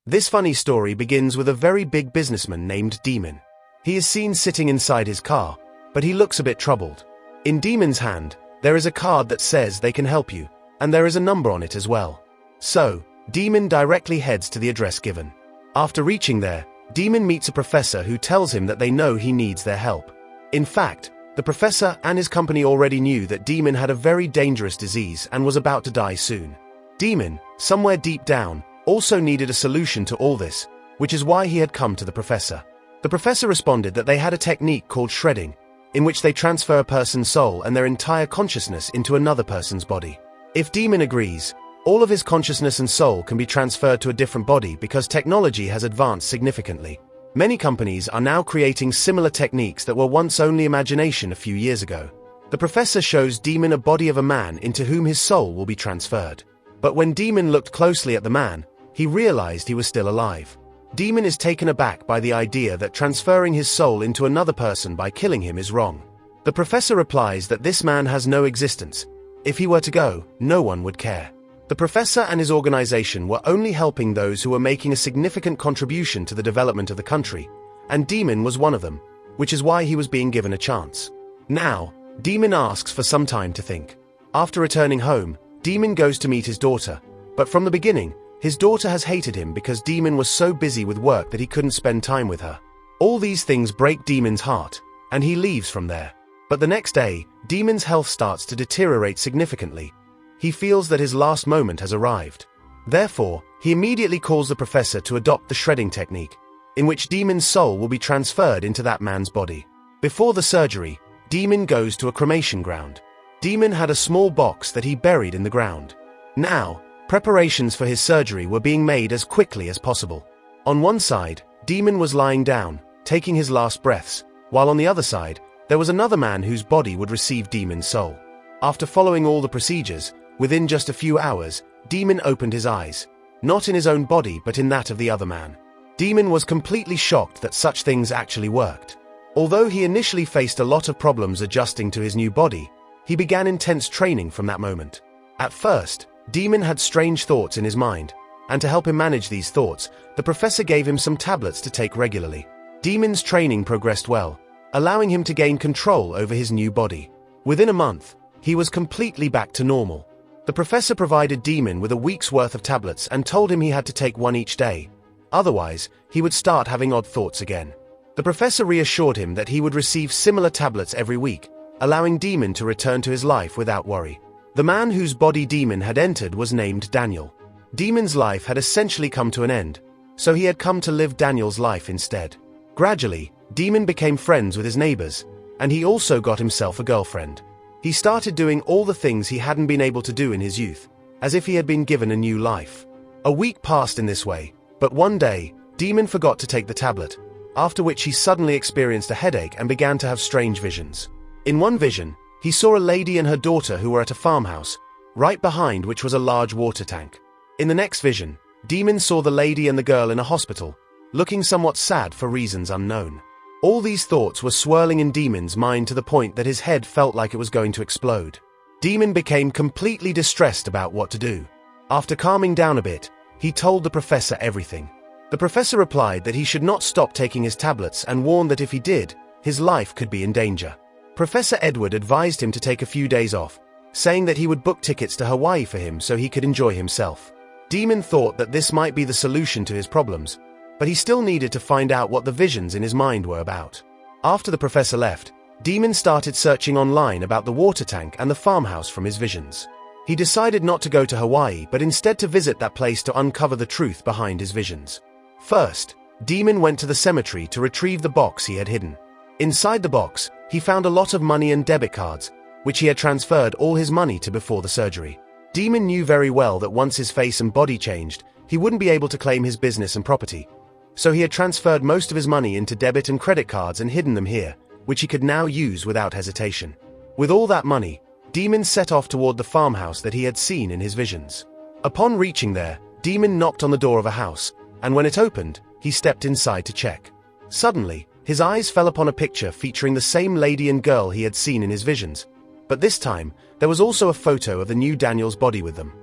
This funny story begins with a very big businessman named Demon. He is seen sitting inside his car, but he looks a bit troubled. In Demon's hand, there is a card that says they can help you, and there is a number on it as well. So, Demon directly heads to the address given. After reaching there, Demon meets a professor who tells him that they know he needs their help. In fact, the professor and his company already knew that Demon had a very dangerous disease and was about to die soon. Demon, somewhere deep down, also needed a solution to all this, which is why he had come to the professor. The professor responded that they had a technique called shredding, in which they transfer a person's soul and their entire consciousness into another person's body. If Demon agrees, all of his consciousness and soul can be transferred to a different body because technology has advanced significantly. Many companies are now creating similar techniques that were once only imagination a few years ago. The professor shows Demon a body of a man into whom his soul will be transferred. But when Demon looked closely at the man, he realized he was still alive. Demon is taken aback by the idea that transferring his soul into another person by killing him is wrong. The professor replies that this man has no existence. If he were to go, no one would care. The professor and his organization were only helping those who were making a significant contribution to the development of the country, and Demon was one of them, which is why he was being given a chance. Now, Demon asks for some time to think. After returning home, Demon goes to meet his daughter, but from the beginning, his daughter has hated him because Demon was so busy with work that he couldn't spend time with her. All these things break Demon's heart, and he leaves from there. But the next day, Demon's health starts to deteriorate significantly. He feels that his last moment has arrived. Therefore, he immediately calls the professor to adopt the shredding technique, in which Demon's soul will be transferred into that man's body. Before the surgery, Demon goes to a cremation ground. Demon had a small box that he buried in the ground. Now, preparations for his surgery were being made as quickly as possible. On one side, Demon was lying down, taking his last breaths, while on the other side, there was another man whose body would receive Demon's soul. After following all the procedures, within just a few hours, Demon opened his eyes, not in his own body but in that of the other man. Demon was completely shocked that such things actually worked. Although he initially faced a lot of problems adjusting to his new body, he began intense training from that moment. At first, Demon had strange thoughts in his mind, and to help him manage these thoughts, the professor gave him some tablets to take regularly. Demon's training progressed well, allowing him to gain control over his new body. Within a month, he was completely back to normal. The professor provided Demon with a week's worth of tablets and told him he had to take one each day. Otherwise, he would start having odd thoughts again. The professor reassured him that he would receive similar tablets every week, allowing Demon to return to his life without worry. The man whose body Demon had entered was named Daniel. Demon's life had essentially come to an end, so he had come to live Daniel's life instead. Gradually, Demon became friends with his neighbors, and he also got himself a girlfriend. He started doing all the things he hadn't been able to do in his youth, as if he had been given a new life. A week passed in this way, but one day, Demon forgot to take the tablet, after which he suddenly experienced a headache and began to have strange visions. In one vision, he saw a lady and her daughter who were at a farmhouse, right behind which was a large water tank. In the next vision, Demon saw the lady and the girl in a hospital, looking somewhat sad for reasons unknown. All these thoughts were swirling in Demon's mind to the point that his head felt like it was going to explode. Demon became completely distressed about what to do. After calming down a bit, he told the professor everything. The professor replied that he should not stop taking his tablets and warned that if he did, his life could be in danger. Professor Edward advised him to take a few days off, saying that he would book tickets to Hawaii for him so he could enjoy himself. Demon thought that this might be the solution to his problems, but he still needed to find out what the visions in his mind were about. After the professor left, Demon started searching online about the water tank and the farmhouse from his visions. He decided not to go to Hawaii but instead to visit that place to uncover the truth behind his visions. First, Demon went to the cemetery to retrieve the box he had hidden. Inside the box, he found a lot of money and debit cards, which he had transferred all his money to before the surgery. Demon knew very well that once his face and body changed, he wouldn't be able to claim his business and property. So he had transferred most of his money into debit and credit cards and hidden them here, which he could now use without hesitation. With all that money, Demon set off toward the farmhouse that he had seen in his visions. Upon reaching there, Demon knocked on the door of a house, and when it opened, he stepped inside to check. Suddenly, his eyes fell upon a picture featuring the same lady and girl he had seen in his visions, but this time, there was also a photo of the new Daniel's body with them.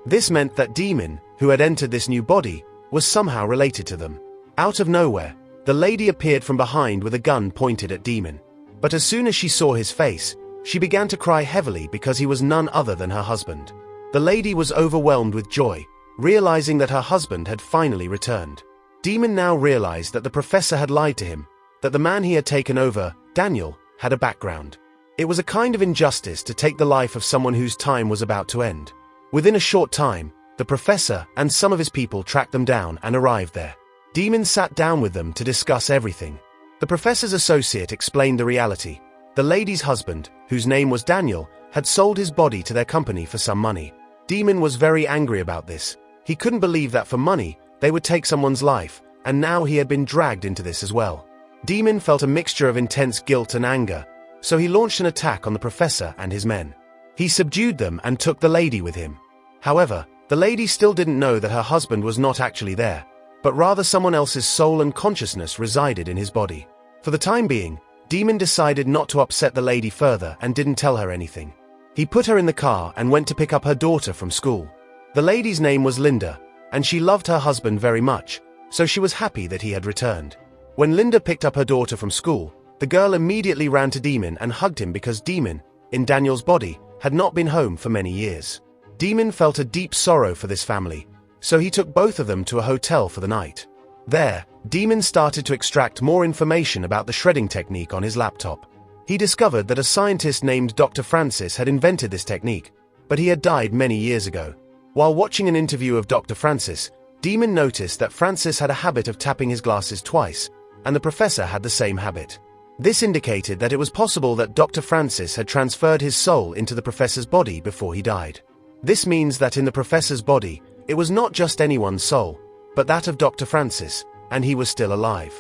This meant that Demon, who had entered this new body, was somehow related to them. Out of nowhere, the lady appeared from behind with a gun pointed at Demon. But as soon as she saw his face, she began to cry heavily because he was none other than her husband. The lady was overwhelmed with joy, realizing that her husband had finally returned. Demon now realized that the professor had lied to him, that the man he had taken over, Daniel, had a background. It was a kind of injustice to take the life of someone whose time was about to end. Within a short time, the professor and some of his people tracked them down and arrived there. Demon sat down with them to discuss everything. The professor's associate explained the reality. The lady's husband, whose name was Daniel, had sold his body to their company for some money. Demon was very angry about this. He couldn't believe that for money, they would take someone's life, and now he had been dragged into this as well. Demon felt a mixture of intense guilt and anger, so he launched an attack on the professor and his men. He subdued them and took the lady with him. However, the lady still didn't know that her husband was not actually there, but rather someone else's soul and consciousness resided in his body. For the time being, Demon decided not to upset the lady further and didn't tell her anything. He put her in the car and went to pick up her daughter from school. The lady's name was Linda, and she loved her husband very much, so she was happy that he had returned. When Linda picked up her daughter from school, the girl immediately ran to Demon and hugged him because Demon, in Daniel's body, had not been home for many years. Demon felt a deep sorrow for this family, so he took both of them to a hotel for the night. There, Demon started to extract more information about the shredding technique on his laptop. He discovered that a scientist named Dr. Francis had invented this technique, but he had died many years ago. While watching an interview of Dr. Francis, Demon noticed that Francis had a habit of tapping his glasses twice, and the professor had the same habit. This indicated that it was possible that Dr. Francis had transferred his soul into the professor's body before he died. This means that in the professor's body, it was not just anyone's soul, but that of Dr. Francis, and he was still alive.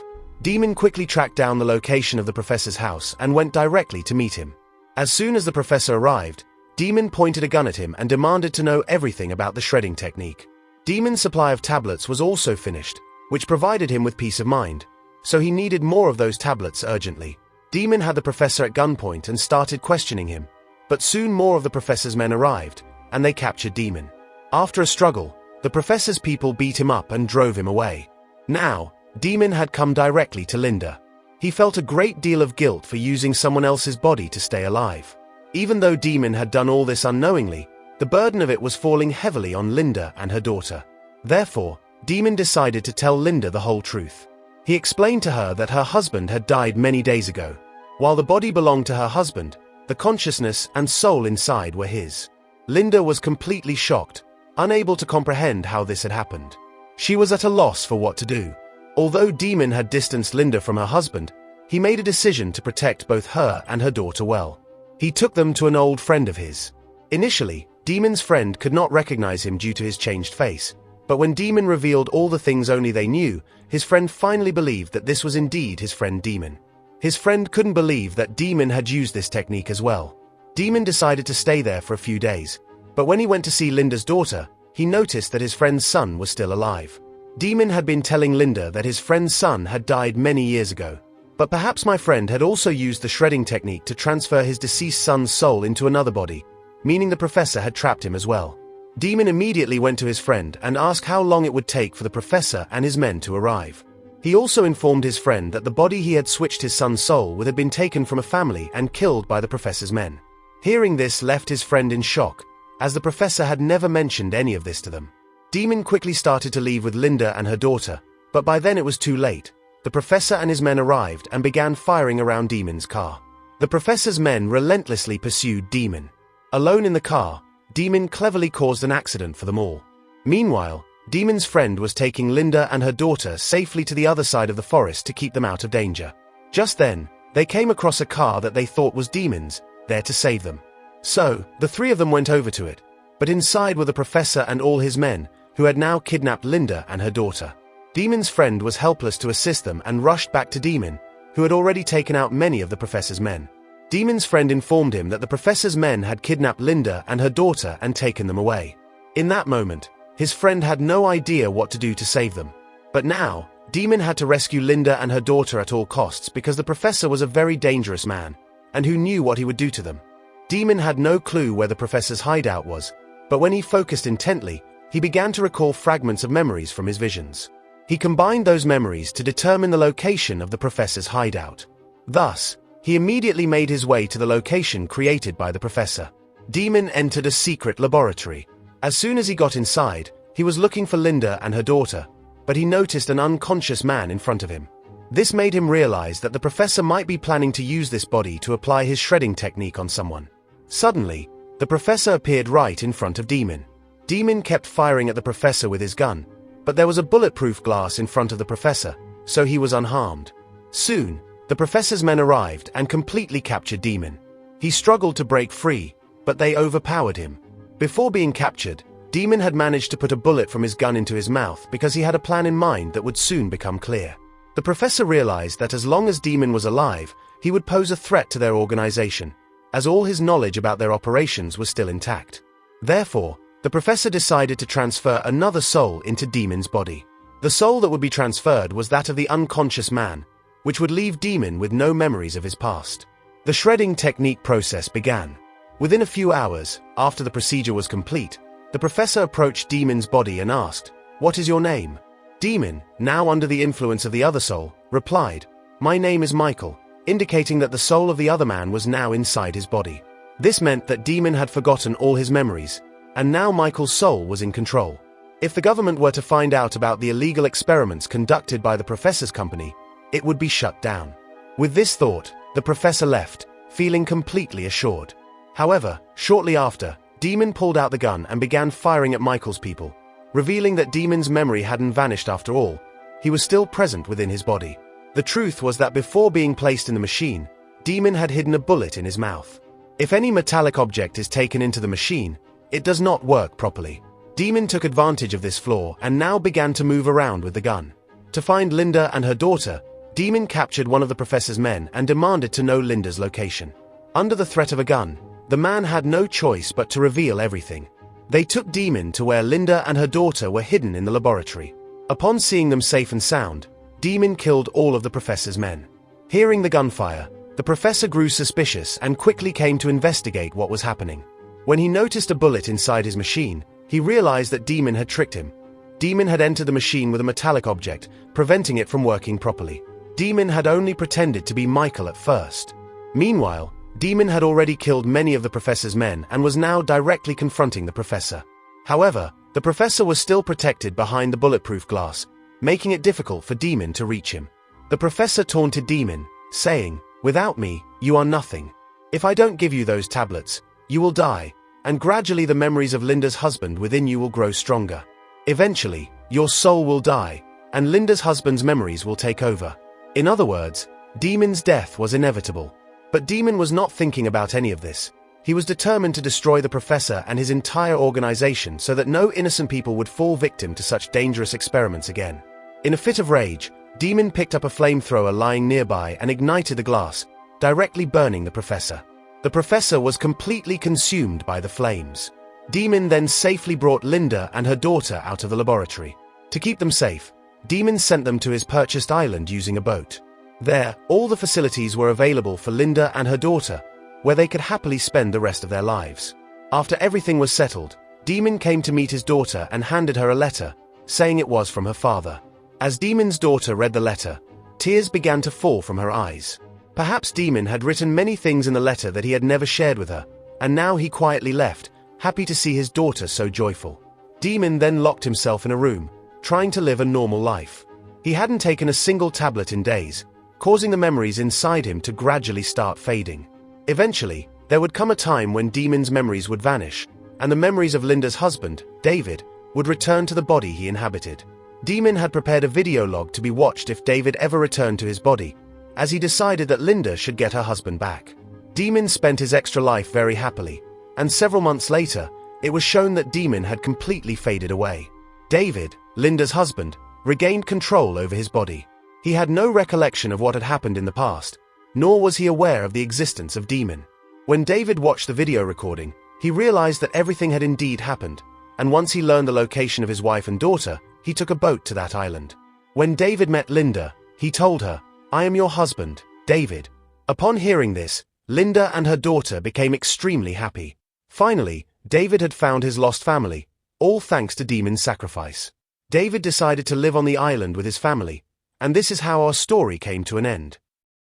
Demon quickly tracked down the location of the professor's house and went directly to meet him. As soon as the professor arrived, Demon pointed a gun at him and demanded to know everything about the shredding technique. Demon's supply of tablets was also finished, which provided him with peace of mind, so he needed more of those tablets urgently. Demon had the professor at gunpoint and started questioning him, but soon more of the professor's men arrived, and they captured Demon. After a struggle, the professor's people beat him up and drove him away. Now, Demon had come directly to Linda. He felt a great deal of guilt for using someone else's body to stay alive. Even though Demon had done all this unknowingly, the burden of it was falling heavily on Linda and her daughter. Therefore, Demon decided to tell Linda the whole truth. He explained to her that her husband had died many days ago. While the body belonged to her husband, the consciousness and soul inside were his. Linda was completely shocked, unable to comprehend how this had happened. She was at a loss for what to do. Although Demon had distanced Linda from her husband, he made a decision to protect both her and her daughter well. He took them to an old friend of his. Initially, Demon's friend could not recognize him due to his changed face, but when Demon revealed all the things only they knew, his friend finally believed that this was indeed his friend Demon. His friend couldn't believe that Demon had used this technique as well. Demon decided to stay there for a few days, but when he went to see Linda's daughter, he noticed that his friend's son was still alive. Demon had been telling Linda that his friend's son had died many years ago. But perhaps my friend had also used the shredding technique to transfer his deceased son's soul into another body, meaning the professor had trapped him as well. Demon immediately went to his friend and asked how long it would take for the professor and his men to arrive. He also informed his friend that the body he had switched his son's soul with had been taken from a family and killed by the professor's men. Hearing this left his friend in shock, as the professor had never mentioned any of this to them. Demon quickly started to leave with Linda and her daughter, but by then it was too late. The professor and his men arrived and began firing around Demon's car. The professor's men relentlessly pursued Demon. Alone in the car, Demon cleverly caused an accident for them all. Meanwhile, Demon's friend was taking Linda and her daughter safely to the other side of the forest to keep them out of danger. Just then, they came across a car that they thought was Demon's, there to save them. So, the three of them went over to it, but inside were the professor and all his men, who had now kidnapped Linda and her daughter. Demon's friend was helpless to assist them and rushed back to Demon, who had already taken out many of the professor's men. Demon's friend informed him that the professor's men had kidnapped Linda and her daughter and taken them away. In that moment, his friend had no idea what to do to save them. But now, Demon had to rescue Linda and her daughter at all costs because the professor was a very dangerous man, and who knew what he would do to them. Demon had no clue where the professor's hideout was, but when he focused intently, he began to recall fragments of memories from his visions. He combined those memories to determine the location of the professor's hideout. Thus, he immediately made his way to the location created by the professor. Demon entered a secret laboratory. As soon as he got inside, he was looking for Linda and her daughter, but he noticed an unconscious man in front of him. This made him realize that the professor might be planning to use this body to apply his shredding technique on someone. Suddenly, the professor appeared right in front of Demon. Demon kept firing at the professor with his gun, but there was a bulletproof glass in front of the professor, so he was unharmed. Soon, the professor's men arrived and completely captured Demon. He struggled to break free, but they overpowered him. Before being captured, Demon had managed to put a bullet from his gun into his mouth because he had a plan in mind that would soon become clear. The professor realized that as long as Demon was alive, he would pose a threat to their organization, as all his knowledge about their operations was still intact. Therefore, the professor decided to transfer another soul into Demon's body. The soul that would be transferred was that of the unconscious man, which would leave Demon with no memories of his past. The shredding technique process began. Within a few hours, after the procedure was complete, the professor approached Demon's body and asked, "What is your name?" Demon, now under the influence of the other soul, replied, "My name is Michael," indicating that the soul of the other man was now inside his body. This meant that Demon had forgotten all his memories, and now Michael's soul was in control. If the government were to find out about the illegal experiments conducted by the professor's company, it would be shut down. With this thought, the professor left, feeling completely assured. However, shortly after, Demon pulled out the gun and began firing at Michael's people, revealing that Demon's memory hadn't vanished after all. He was still present within his body. The truth was that before being placed in the machine, Demon had hidden a bullet in his mouth. If any metallic object is taken into the machine, it does not work properly. Demon took advantage of this flaw and now began to move around with the gun. To find Linda and her daughter, Demon captured one of the professor's men and demanded to know Linda's location. Under the threat of a gun, the man had no choice but to reveal everything. They took Demon to where Linda and her daughter were hidden in the laboratory. Upon seeing them safe and sound, Demon killed all of the professor's men. Hearing the gunfire, the professor grew suspicious and quickly came to investigate what was happening. When he noticed a bullet inside his machine, he realized that Demon had tricked him. Demon had entered the machine with a metallic object, preventing it from working properly. Demon had only pretended to be Michael at first. Meanwhile, Demon had already killed many of the professor's men and was now directly confronting the professor. However, the professor was still protected behind the bulletproof glass, making it difficult for Demon to reach him. The professor taunted Demon, saying, "Without me, you are nothing. If I don't give you those tablets, you will die, and gradually the memories of Linda's husband within you will grow stronger. Eventually, your soul will die, and Linda's husband's memories will take over." In other words, Demon's death was inevitable. But Demon was not thinking about any of this. He was determined to destroy the professor and his entire organization so that no innocent people would fall victim to such dangerous experiments again. In a fit of rage, Demon picked up a flamethrower lying nearby and ignited the glass, directly burning the professor. The professor was completely consumed by the flames. Demon then safely brought Linda and her daughter out of the laboratory. To keep them safe, Demon sent them to his purchased island using a boat. There, all the facilities were available for Linda and her daughter, where they could happily spend the rest of their lives. After everything was settled, Demon came to meet his daughter and handed her a letter, saying it was from her father. As Demon's daughter read the letter, tears began to fall from her eyes. Perhaps Demon had written many things in the letter that he had never shared with her, and now he quietly left, happy to see his daughter so joyful. Demon then locked himself in a room, trying to live a normal life. He hadn't taken a single tablet in days, causing the memories inside him to gradually start fading. Eventually, there would come a time when Demon's memories would vanish, and the memories of Linda's husband, David, would return to the body he inhabited. Demon had prepared a video log to be watched if David ever returned to his body, as he decided that Linda should get her husband back. Demon spent his extra life very happily, and several months later, it was shown that Demon had completely faded away. David, Linda's husband, regained control over his body. He had no recollection of what had happened in the past, nor was he aware of the existence of Demon. When David watched the video recording, he realized that everything had indeed happened, and once he learned the location of his wife and daughter, he took a boat to that island. When David met Linda, he told her, "I am your husband, David." Upon hearing this, Linda and her daughter became extremely happy. Finally, David had found his lost family, all thanks to Demon's sacrifice. David decided to live on the island with his family, and this is how our story came to an end.